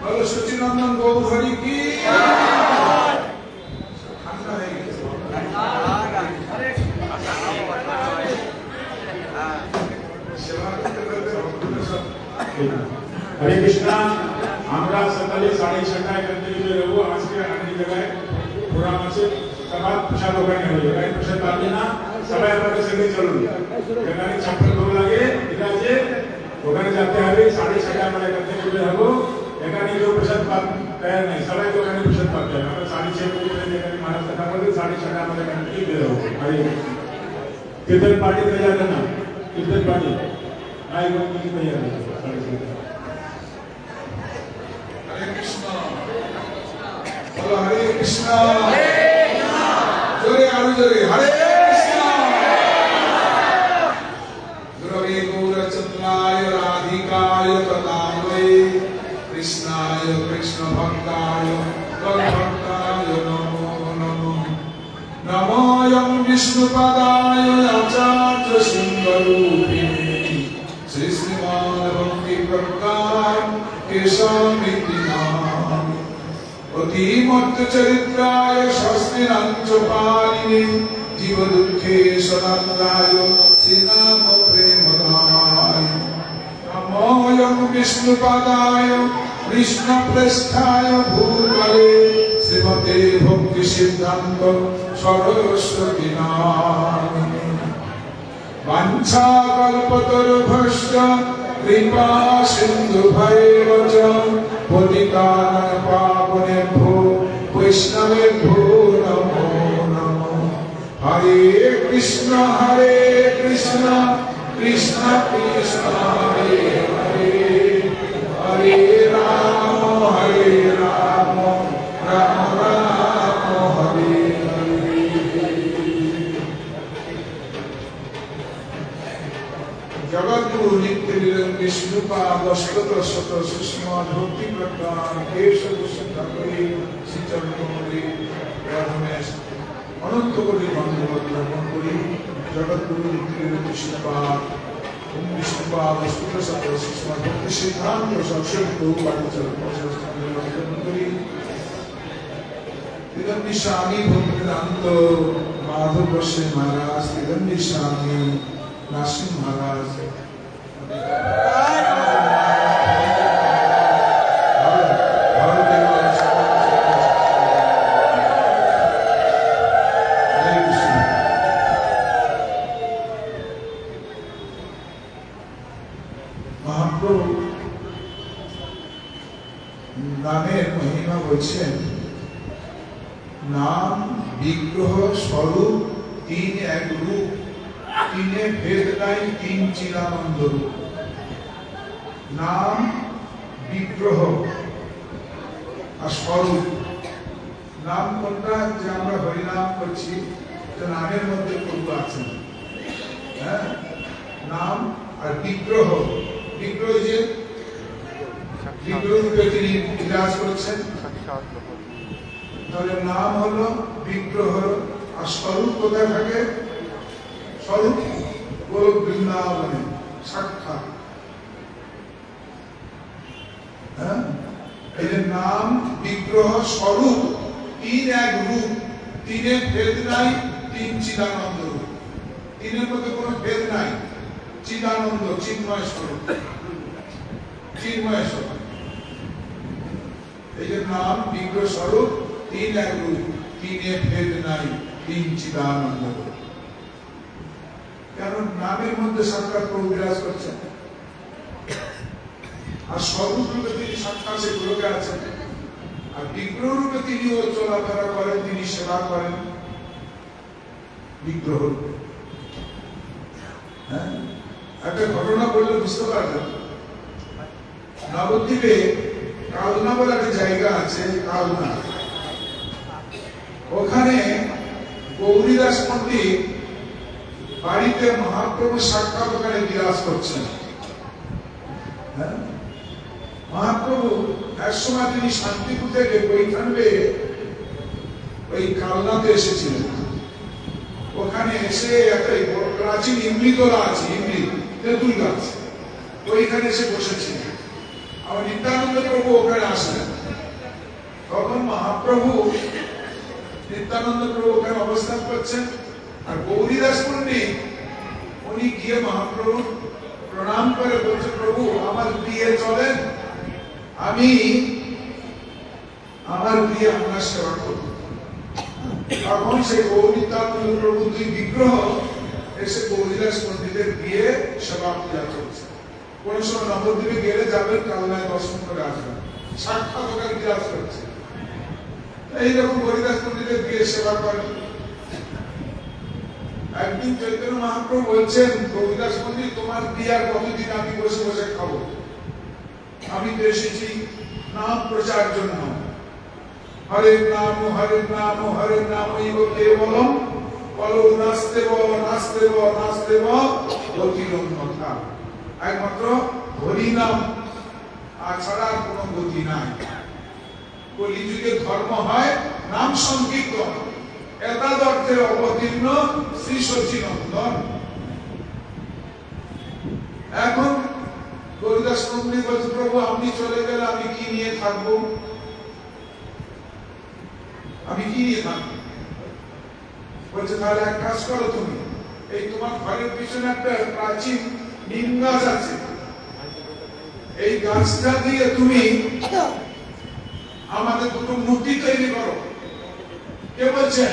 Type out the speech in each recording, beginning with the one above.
বলো সচিনন্দন গৌর হরি কি हरे कृष्णा আমরা সকালে 6:30 করতে গিয়ে রবো আজকে অনেক জায়গায় প্রোগ্রাম আছে সবার প্রসাদ ওখানে হবে তাই প্রসাদ পাবে না সবাই আমাদের সঙ্গে চলুন যেখানে ছাপ্পল ভোগ লাগে ঠিক আছে ওখানে যেতে হবে 6:30 আমরা করতে গিয়ে রবো এখানে কেউ প্রসাদ পাবে তৈরি নাই সবাই ওখানে প্রসাদ পাবে আমরা 6:30 বজে যেখানে মহারাজ কথা বলে 6:30 আমরা করতে গিয়ে রবো আরে कीर्तन पार्टी तैयार रहना कीर्तन पार्टी आई वो की तैयार रहना हरे कृष्णा बोलो हरे कृष्णा जोरे आरु जोरे हरे कृष्णा गुरवे गौरचंद्राय राधिकाय तदान्वये कृष्णाय कृष्ण भक्ताय तद्भक्ताय नमो नमो नमोऽयं विष्णुपदाय आचार्य सिंहरूपिणे श्री श्रीमान भक्ति प्रकार केशवमिति नाम अतिमत्त चरित्राय शास्त्रिणाञ्च पालिने जीव दुःखे सदान्ताय श्रीनाम प्रेमदाय नमोऽयं विष्णुपदाय कृष्णप्रेष्ठाय भूतले श्रीमते भक्ति सिद्धांत सरस्वती नामिने वाञ्छाकल्पतरुभ्यश्च कृपा सिन्धुभ्यैव च पतितानां पावनेभ्यो वैष्णवेभ्यो नमो नमः हरे कृष्ण कृष्ण कृष्ण हरे हरे हरे राम राम राम हरे हरे जगद्गुरु नित्य निरंजन विष्णुपाद अष्टोत्तर शत सुषमा भक्ति प्रकार केशव ठाकुरी श्रीचरणमणि रमेश अनंत कोटि बंधुवत ग्रहण करी जगद्गुरु नित्य निरंजन विष्णुपाद विष्णुपाद अष्टोत्तर शत सुषमा भक्ति सिद्धांत सत्संग ग्रहण करी तिरंगी स्वामी भक्तिवेदांत माधव गोस्वामी महाराज तिरंगी स्वामी नासिम महाराज महाप्रभु नामेर महिमा बोलছেন नाम विग्रह स्वरूप तीन एक रूप तीने भेद নাই तीन चिदानंद रूप नाम विग्रह আর স্বরূপ নাম কোনটা যে আমরা হরি নাম করছি যে নামের মধ্যে প্রভু আছেন হ্যাঁ নাম আর বিগ্রহ বিগ্রহ যে বিগ্রহ রূপে তিনি বিরাজ করছেন তাহলে নাম হলো বিগ্রহ আর স্বরূপ কোথায় থাকে স্বরূপ গোলক বৃন্দাবনে সাক্ষাৎ হ্যাঁ এই যে নাম বিগ্রহ স্বরূপ তিন এক রূপ তিনের ভেদ নাই তিন চিদানন্দ রূপ তিনের মধ্যে কোনো ভেদ নাই চিদানন্দ চিন্ময় স্বরূপ চিন্ময় স্বরূপ এই যে নাম বিগ্রহ স্বরূপ তিন এক রূপ তিনে ভেদ নাই তিন চিদানন্দ রূপ কারণ নামের মধ্যে সাক্ষাৎ প্রভু বিরাজ করছেন আর স্বরূপ রূপে তিনি সাক্ষাৎ সেই লোকে আছেন আর বিগ্রহ রূপে তিনিও চলাফেরা করেন তিনি সেবা করেন বিগ্রহ রূপে হ্যাঁ একটা ঘটনা বললে বুঝতে পারবেন নবদ্বীপে কালনা বলে একটা জায়গা আছে কালনা ওখানে গৌরীদাস পণ্ডিত বাড়িতে মহাপ্রভু সাক্ষাৎ ওখানে বিরাজ করছেন মহাপ্রভু এক সময় তিনি শান্তিপুর থেকে বৈঠানবে ওই কালনাতে এসেছিলেন ওখানে এসে একটা প্রাচীন ইমলি তোলা আছে, ইমলি তেঁতুল গাছ, ওইখানে এসে বসেছিল। আমার নিত্যানন্দ প্রভু ওখানে আসলেন। তখন মহাপ্রভু নিত্যানন্দ প্রভু ওখানে অবস্থান করছেন, আর গৌরীদাস পণ্ডিত উনি গিয়ে মহাপ্রভু প্রণাম করে বলছে, প্রভু আমার বিয়ে চলেন, আমি আমার বিয়ে আপনার সেবা করব। তখন সেই গৌরীতানন্দ প্রভু দুই বিগ্রহ এসে গৌরীদাস পণ্ডিতের বিয়ে সেবা পূজা চলছে। কোন সময় নবদ্বীপে গেলে যাবেন, কালনায় দর্শন করে আসবেন, সাক্ষাৎ ওখানে বিরাজ করছে। এইরকম গৌরীদাস পণ্ডিতের বিয়ে সেবা করেন। একদিন চৈতন্য মহাপ্রভু বলছেন, গৌরীদাস পণ্ডিত তোমার বিয়ার কতদিন আমি বসে বসে খাবো? আমি তো এসেছি নাম প্রচার জন্য। হরে নাম হরে নাম হরে নাম কেবলম বলো নাস্তেব নাস্তেব নাস্তেব গতিরন্যথা। একমাত্র হরি নাম ছাড়া কোনো গতি নাই। কলিযুগে ধর্ম হয় নাম সংকীর্তন, এতদ অর্থের অবতীর্ণ শ্রী সচিনন্দন। এখন গৌরীদাস পণ্ডিত বলছে, প্রভু আপনি চলে গেলে আমি কি নিয়ে থাকবো? আমি কি নিয়ে থাকবো? বলছে তাহলে এক কাজ করো, তুমি এই তোমার ঘরের পিছনে একটা প্রাচীন নিম গাছ আছে, এই গাছটা দিয়ে তুমি আমাদের দুটো মূর্তি তৈরি করো। কে বলছেন?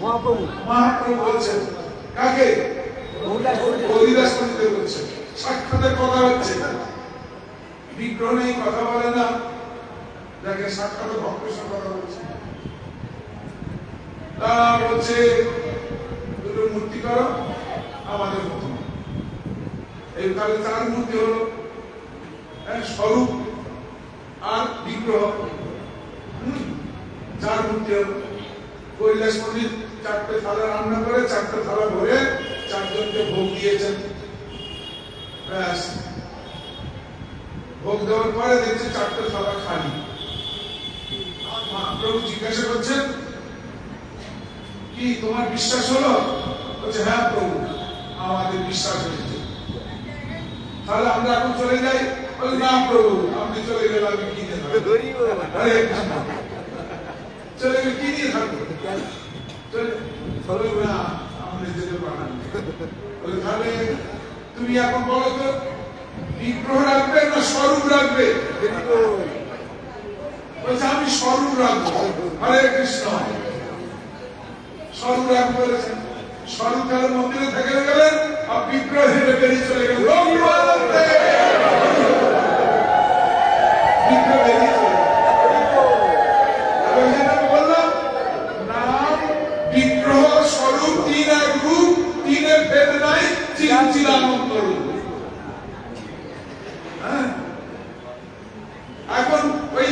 মহাপ্রভু। মহাপ্রভু বলছেন। কাকে? গৌরীদাস পণ্ডিত বলছেন। সাক্ষাতের কথা হচ্ছে, বিগ্রহ নেই, কথা বলে না, যাকে সাক্ষাৎ ভক্তের সাথে কথা বলছে। তারা বলছে দুটো মূর্তি করো আমাদের মতো। এই তাহলে চার মূর্তি হলো, স্বরূপ আর বিগ্রহ, চার মূর্তি হলো। কৈলাস পণ্ডিত চারটে থালা রান্না করে, চারটে থালা ভরে চারজনকে ভোগ দিয়েছেন। ব্যাস, ভোগ দেওয়ার পরে দেখছে চারটে থালা খালি। মহাপ্রভু জিজ্ঞাসা করছেন, কি তোমার বিশ্বাস হলো? বলছে হ্যাঁ প্রভু, আমাদের বিশ্বাস হয়েছে। তাহলে আমরা এখন চলে যাই? বলে না প্রভু, আপনি চলে গেলে আমি কি নিয়ে থাকবো? চলে গেলে কি নিয়ে থাকবো? চলে না, আমাদের যেতে পারেন। বলে তাহলে তুমি এখন বলো তো, বিগ্রহ রাখবে না স্বরূপ রাখবে? বলছে আমি স্বরূপ রাখবো। হরে কৃষ্ণ। স্বরূপ রাখবো বলেছেন। স্বরূপ তাহলে মন্দিরে থেকে গেলেন, আর বিগ্রহ হেরে বেরিয়ে চলে গেলেন। বিগ্রহ বেরিয়ে চলে গেলেন। আমি বললাম নাম বিগ্রহ স্বরূপ তিন এক রূপ, তিনের ভেদ নাই, চিরচিরানন্দ রূপ। এখন ওই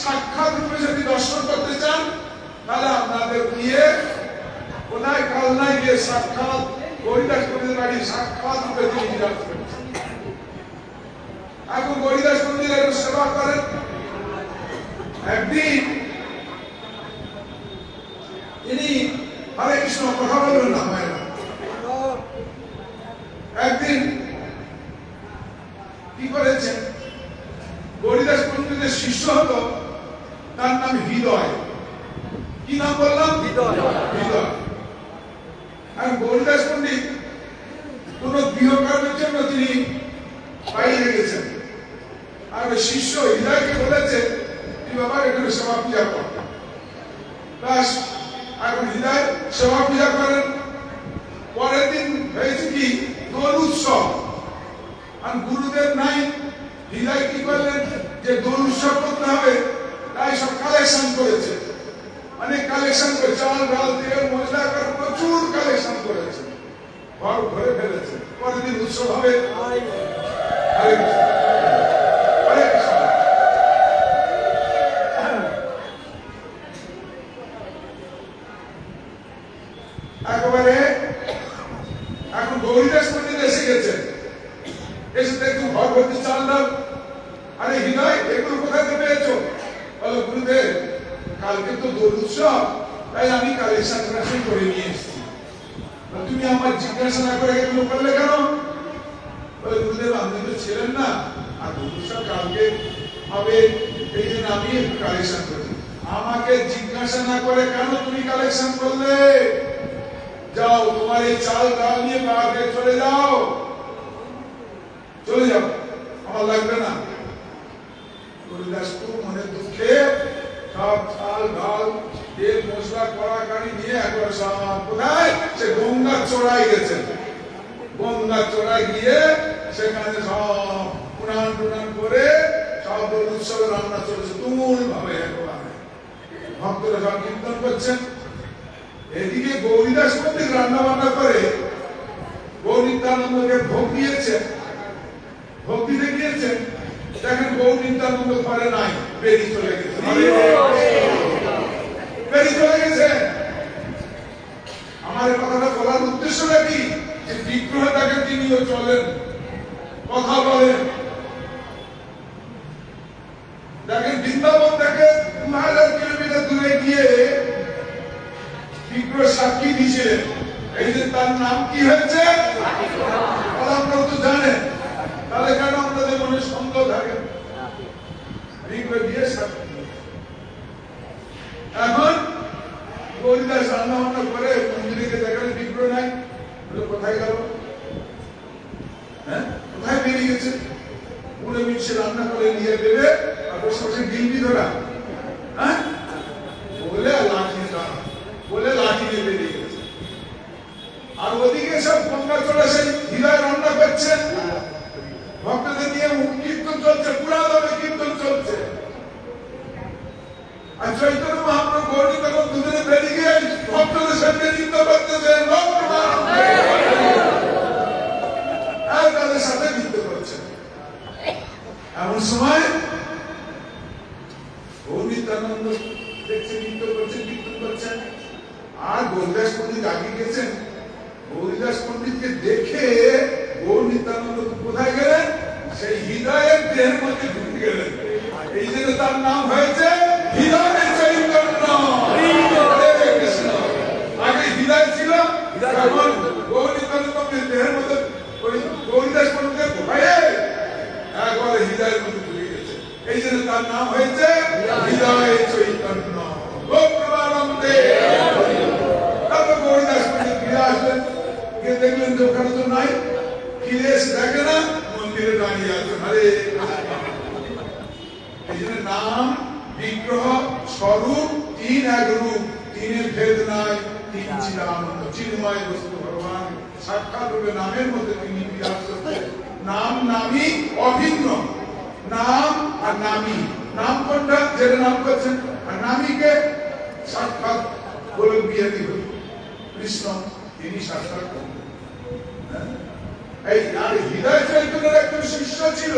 সাক্ষাৎ রূপে যদি দর্শন করতে চান, তাহলে আপনাদের গিয়ে কোথায় কালনায় গিয়ে সাক্ষাৎ গৌরীদাস পণ্ডিতের বাড়ি সাক্ষাৎ রূপে তিনি বিরাজ করেছেন। এখন গৌরীদাস পণ্ডিতের সেবা করেন। একদিন তিনি হরে কৃষ্ণ কথা বলবেন না, হয় না। একদিন কি করেছেন, গৌরীদাস পণ্ডিতের শিষ্য হতো, তার নাম হৃদয়। কি নাম বললাম? হৃদয়। হৃদয়। আর গৌরীদাস পণ্ডিত কোন গৃহকর্মের জন্য তিনি বাইরে গেছেন, আর ওই শিষ্য হৃদয়কে বলেছে তুই বাবা এখানে সেবা পূজা কর। ব্যাস, এখন হৃদয় সেবা পূজা করেন। পরের দিন হয়েছে কি দোল উৎসব, আর গুরুদেব নাই। হৃদয় কি করলেন, যে দোল উৎসব করতে হবে, তাই সব কালেকশন করেছে। অনেক কালেকশন করে, চাল ডাল তেল মশলা করে প্রচুর কালেকশন করেছে, ঘর ভরে ফেলেছে। পরের দিন উৎসব হবে। হরে কৃষ্ণ। হরে কৃষ্ণ। একেবারে এখন গৌরীদাস পণ্ডিত এসে গেছেন, এসে দেখুন ঘর ভর্তি চাল ডাল। আরে হৃদয়, এগুলো কোথায় পেয়েছো? বলো গুরুদেব, কালকে তো দোল উৎসব, তাই আমি কালেকশন করে নিয়ে এসেছি। তুমি আমার জিজ্ঞাসা না করে এগুলো করলে কেন? বলে গুরুদেব আপনি তো ছিলেন না, আর গুরুদেব কালকে হবে, এই জন্য আমি একটু কালেকশন করছি। আমাকে জিজ্ঞাসা না করে কেন তুমি কালেকশন করলে? যাও তোমার এই চাল ডাল নিয়ে বাড়িতে চলে যাও, চলে যাও, আমার লাগবে না। গুরুদাস খুব মনে দুঃখে সব চাল ডাল তেল মশলা কড়া কাড়ি নিয়ে একবার সব কোথায় সে গঙ্গার চড়াই গেছেন। গঙ্গার চড়াই গিয়ে সেখানে সব পুরাণ টুরান করে সব উৎসবে রান্না চলেছে তুমুল ভাবে, একেবারে ভক্তরা সব কীর্তন করছেন। এদিকে গৌরীদাস পণ্ডিত রান্না বান্না করে গৌরীদানন্দকে ভোগ দিয়েছেন, ভোগ দিতে গিয়েছেন, দেখেন গৌরীদানন্দ ঘরে নাই, বেরিয়ে চলে গেছে, বেরিয়ে চলে গেছে। আমার এই কথাটা বলার উদ্দেশ্যটা কি? যে বিগ্রহটাকে তিনিও চলেন, কথা বলেন। দেখেন বৃন্দাবন থেকে 2000 কিলোমিটার দূরে গিয়ে বিগ্রহ সাক্ষী দিয়েছিলেন। এই যে তার নাম কি হয়েছে আপনারা তো জানেন, তাহলে কেন আপনাদের মনে সন্দেহ থাকে? বিগ্রহ দিয়ে সাক্ষী। এখন গৌরীদাস রান্না বান্না করে মন্দিরে দেখালে বিগ্রহ নাই, কোথায় গেল? হ্যাঁ, কোথায় বেরিয়ে গেছে? পুরো মিশে রান্না করে নিয়ে দেবে আর বসে বসে গিলবি ধরা, হ্যাঁ বলে লাঠি বলে লাঠি নিয়ে বেরিয়ে গেছে। আর ওদিকে সব গঙ্গা চলে এসে হৃদয় রান্না করছে, ভক্তদের নিয়ে কীর্তন চলছে, পুরা দামে কীর্তন চলছে। আর চৈতন্য মহাপ্রভু গৌরী তখন দুদিনে বেরিয়ে গিয়ে ভক্তদের সঙ্গে নৃত্য করতেছেন, তাদের সাথে নৃত্য করছেন। এমন সময় গৌরীদানন্দ দেখছেন নৃত্য করছেন, কীর্তন করছেন, আর গৌরীদাস পণ্ডিত আগে গেছেন। গৌরীদাস পণ্ডিতকে দেখে গৌরীদানন্দ কোথায় গেলেন? সেই হৃদয়ের দেহের মধ্যে ঢুকে গেলেন। এই জন্য তার নাম হয়েছে হৃদয়ের চৈতন্য। হরে কৃষ্ণ। আগে হৃদয় ছিল, এখন গৌরীদানন্দের দেহের মধ্যে গৌরীদাস পণ্ডিতের ভয়ে একবারে হৃদয়ের মধ্যে ঢুকে গেছে। এই জন্য তার নাম হয়েছে হৃদয় চৈতন্য। তারপর গৌরীদাস পণ্ডিত ফিরে আসলেন, গিয়ে দেখলেন যে ওখানে তো নাই, ফিরে এসে দেখে না মন্দিরে দাঁড়িয়ে আছেন। আরে এই জন্য নাম, বিগ্রহ, স্বরূপ তিন এক রূপ, তিনের ভেদ নাই, তিন চিদানন্দ চিন্ময় বস্তু ভগবান সাক্ষাৎ রূপে নামের মধ্যে তিনি বিরাজ করতেন। নাম নামী অভিন্ন, নাম আর নামী, নাম কোনটা যেটা নাম করছেন, আর নামীকে সাক্ষাৎ বলে বিয়ে দিল কৃষ্ণ, তিনি সাক্ষাৎ করলেন। এই আর হৃদয় চৈতন্যের একজন শিষ্য ছিল,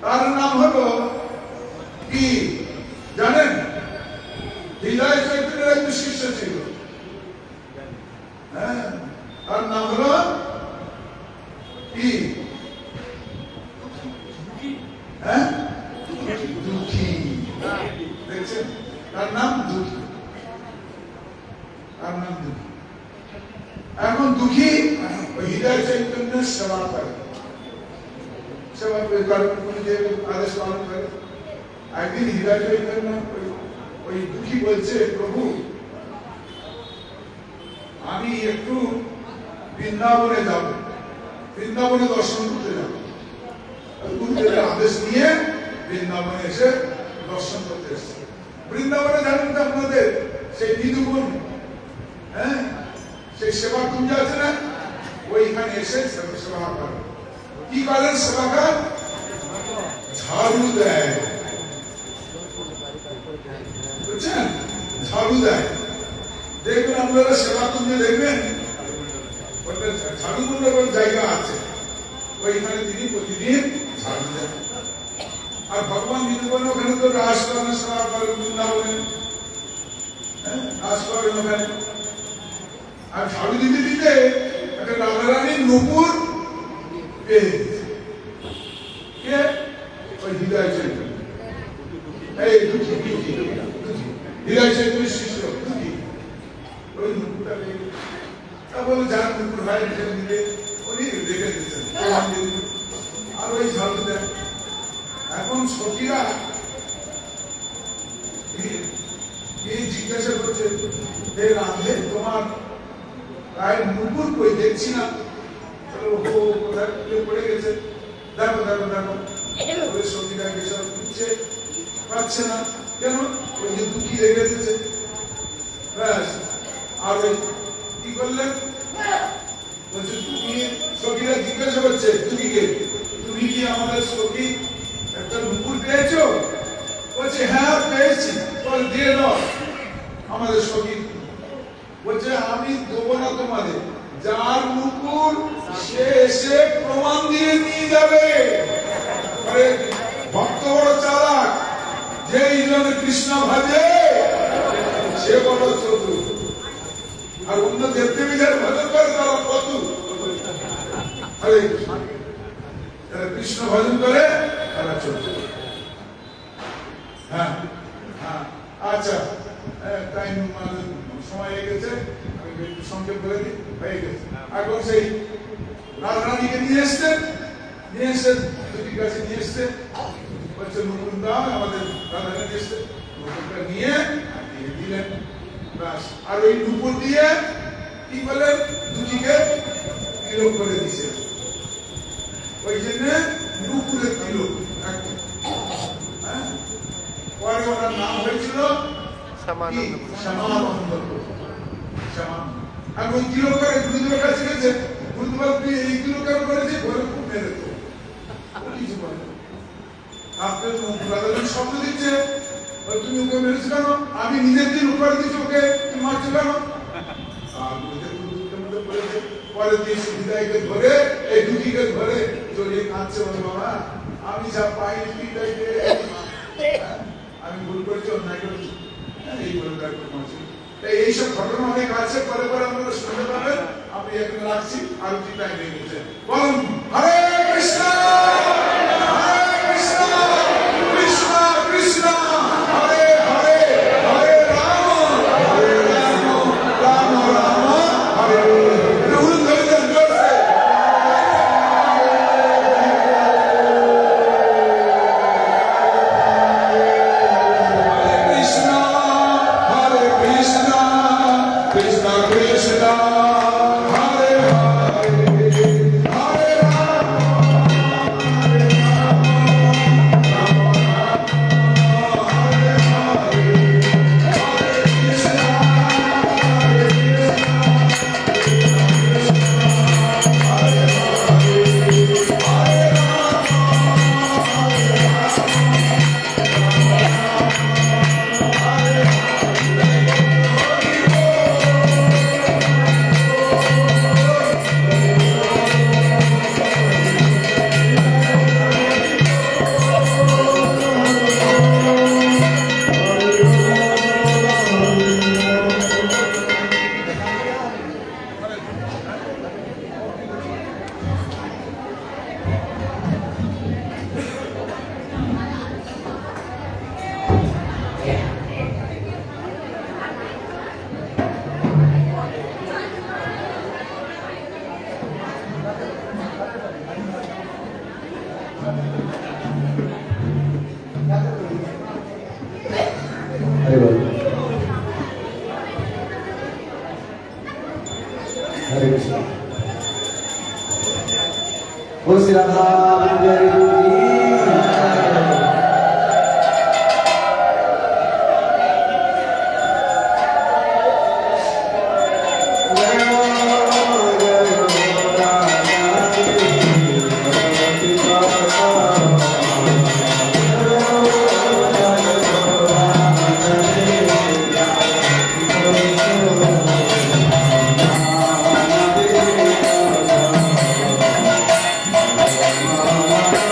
তার নাম হলো কি জানেন? হৃদয় চৈতন্যের একজন শিষ্য ছিল, হ্যাঁ, তার নাম হলো কি? হ্যাঁ, দুঃখী। দেখছেন, তার নাম দুঃখী, তার নাম দুঃখী। এখন দুঃখী ওই হৃদয় চৈতন্যের সেবা করে, সেবা করে আদেশ পালন করে। একদিন হৃদয় চৈতন্য ওই দুঃখী বলছে, প্রভু আমি একটু বৃন্দাবনে যাব, বৃন্দাবনে দর্শন করতে যাব। গুরুদেবের আদেশ নিয়ে বৃন্দাবনে এসে দর্শন করতে এসেছে। বৃন্দাবনে জানেন তো আপনাদের সেই নিধুবন, হ্যাঁ, সেই সেবা কুঞ্জ আছে না, ওইখানে এসে সেবা করে। কি করেন সেবাকার? ঝাড়ু দেয়, বুঝছেন, ঝাড়ু দেয়। দেখবেন আপনারা সেবা কুঞ্জে দেখবেন ঝাড়ু কুঞ্জের জায়গা আছে, ওইখানে তিনি প্রতিদিন ঝাড়ু দেন। আর ভগবান নিরূপণ ওখানে তো রাস করেন, সেবা করেন, বৃন্দাবনে রাস করেন ওখানে। আর ঝাড়ু দিতে দিতে একটা রাধারানীর নূপুর পেয়ে কে? ওই হৃদয় চৈতন্য, এই দুঃখী হৃদয় চৈতন্যের শিষ্য দুঃখী, ওই নূপুরটা পেয়ে ফের আনলে তোমার গায়ের নুপুর কই দেখছি না। ও কোথায় পড়ে গেছে, দেখো দেখো দেখো। ওই সঙ্গীটাকে সব খুঁজছে, পাচ্ছে না। কেন? ওই যে দুঃখী রেখে দিয়েছে। ব্যাস। আর ওই কি করলেন? বলছে তুমি, সখীরা জিজ্ঞাসা করছে দুঃখীকে, তুমি কি আমাদের সখী একটা নুপুর পেয়েছো? বলছে হ্যাঁ পেয়েছি। বল দিয়ে দাও আমাদের সখী। বলছে আমি দেবো না তোমাদের, যার নুপুর সে এসে প্রমাণ দিয়ে নিয়ে যাবে। আরে ভক্ত বড় চালাক, যেই জন কৃষ্ণ ভাজে সে বড় চতুর, আর অন্য দেবদেবীদের ভজন করে তারা কতু। আরে যারা কৃষ্ণ ভজন করে তারা চতুর। হ্যাঁ হ্যাঁ আচ্ছা, টাইম সময় হয়ে গেছে, আমি একটু সংক্ষেপ করে দিই। হয়ে গেছে। এখন সেই রাধারানীকে নিয়ে এসছেন, নিয়ে এসছেন দুটির কাছে নিয়ে এসছে। বলছে নতুন দাও, আমাদের রাধারানী এসছে, নতুনটা নিয়ে দিয়ে দিলেন। ব্যাস। আর ওই নুপুর দিয়ে কি বলেন, দুটিকে তিলক করে দিছে। ওই জন্য নুপুরের তিলক। হ্যাঁ, পরে ওনার নাম হয়েছিল শ্যামানন্দ। আর ওই তিলক করে গুরুদেবের কাছে গেছে, গুরুদেব তুই এই তিলক করেছে, ঘরে খুব মেরে তো কিছু বলে। আপনার রাধারানী শব্দ দিচ্ছে, তুমি ওকে মেরেছো কেন? আমি নিজের দিন উপরে দিচ্ছি, ওকে তুমি মারছো কেন? পরে দিয়ে সুবিধাকে ধরে, এই দুটিকে ধরে জড়িয়ে কাঁদছে, বলে বাবা আমি যা পাইনি পিতাইকে, আমি ভুল করেছি, অন্যায় করেছি, এই বলে এইসব ঘটনা অনেক আছে। পরে পরে আপনারা শুনতে পাবেন। আমি এখানে রাখছি, আর কি টাইম হয়ে গেছে। বলুন হরে কৃষ্ণ, হরে কৃষ্ণ, কৃষ্ণ কৃষ্ণ হরে হরে, হরে রাম, হরে রাম, রাম রাম হরে হরে। हरे कृष्ण। ओ श्री राम जय गुरु जी।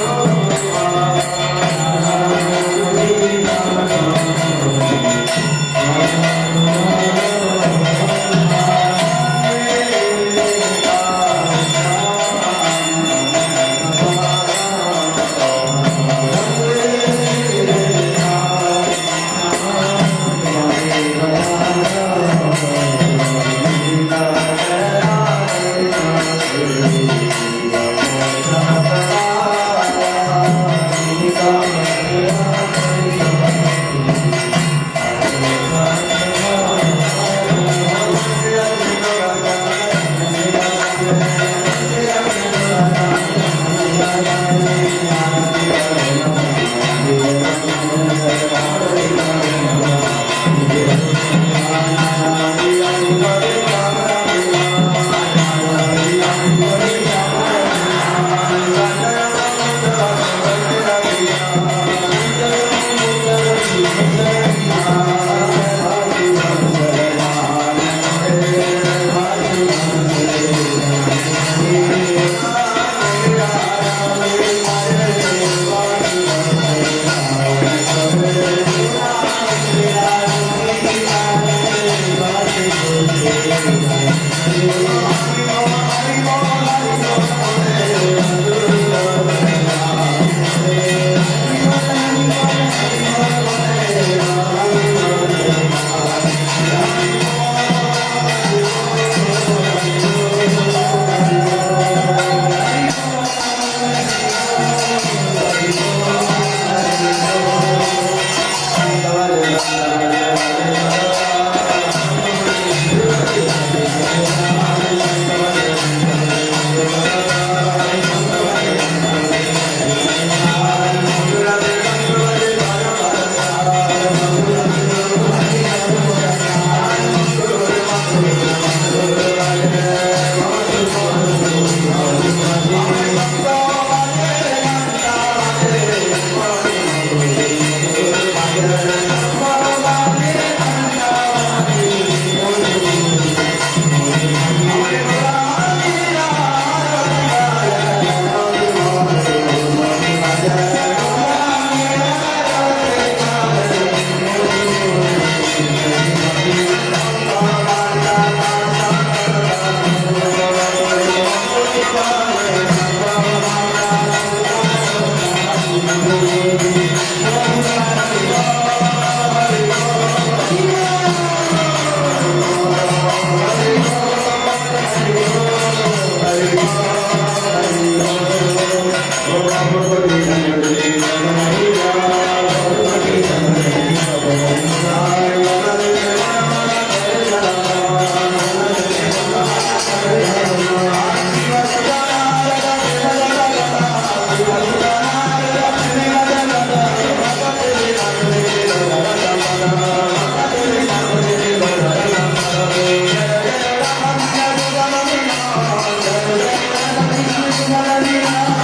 Oh Hallelujah.